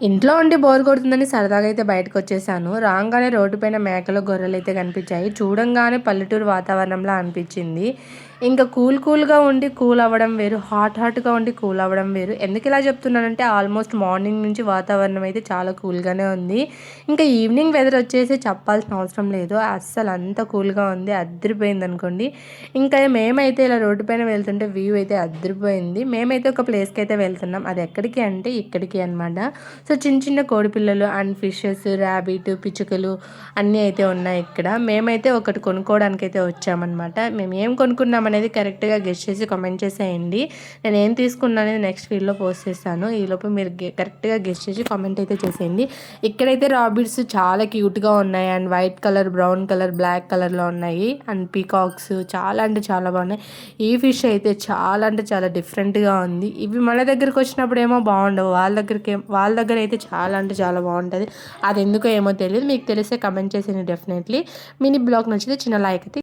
ఇంట్లో ఉండి బోర్ కొడుతుందని సరదాగా అయితే బయటకొచ్చేసాను. రాంగానే రోడ్డు పైన మేకలు, గొర్రెలైతే కనిపించాయి. చూడంగానే పల్లెటూరు వాతావరణంలా అనిపించింది. ఇంకా కూల్‌గా ఉండి కూల్ అవ్వడం వేరు. హాట్‌గా ఉండి కూల్ అవ్వడం వేరు. ఎందుకిలా చెప్తున్నానంటే ఆల్మోస్ట్ మార్నింగ్ నుంచి వాతావరణం అయితే చాలా కూల్‌గానే ఉంది. ఇంకా ఈవినింగ్ వెదర్ వచ్చేసి చెప్పాల్సిన అవసరం లేదు. అస్సలు అంత కూల్‌గా ఉంది. అద్దిరిపోయిందనుకోండి. ఇంకా మేమైతే ఇలా రోడ్డు పైన వెళ్తుంటే వ్యూ అయితే అద్దిరిపోయింది. మేమైతే ఒక ప్లేస్‌కైతే వెళ్తున్నాం. అది ఎక్కడికి అంటే ఇక్కడికి అనమాట. సో చిన్న చిన్న కోడిపిల్లలు అండ్ ఫిషెస్, ర్యాబిట్, పిచ్చుకలు అన్నీ అయితే ఉన్నాయి ఇక్కడ. మేమైతే ఒకటి కొనుక్కోవడానికి అయితే వచ్చామన్నమాట. మేము ఏం కొనుక్కున్నాం అనేది కరెక్ట్గా గెస్ చేసి కామెంట్ చేసేయండి. నేను ఏం తీసుకున్నా అనేది నెక్స్ట్ వీడియోలో పోస్ట్ చేస్తాను. ఈలోపు మీరు కరెక్ట్గా గెస్ చేసి కామెంట్ అయితే చేసేయండి. ఇక్కడైతే రాబిట్స్ చాలా క్యూట్గా ఉన్నాయి and white colour, brown colour, black కలర్లో ఉన్నాయి అండ్ పీకాక్స్ చాలా అంటే చాలా బాగున్నాయి. ఈ ఫిష్ అయితే చాలా అంటే చాలా డిఫరెంట్గా ఉంది. ఇవి మన దగ్గరికి వచ్చినప్పుడు ఏమో బాగుండవు, వాళ్ళ దగ్గర అయితే చాలా అంటే చాలా బాగుంటుంది. అది ఎందుకో ఏమో తెలియదు. మీకు తెలిస్తే కమెంట్ చేసేయండి డెఫినెట్లీ. మినీ బ్లాగ్ నచ్చితే చిన్న లైక్ అయితే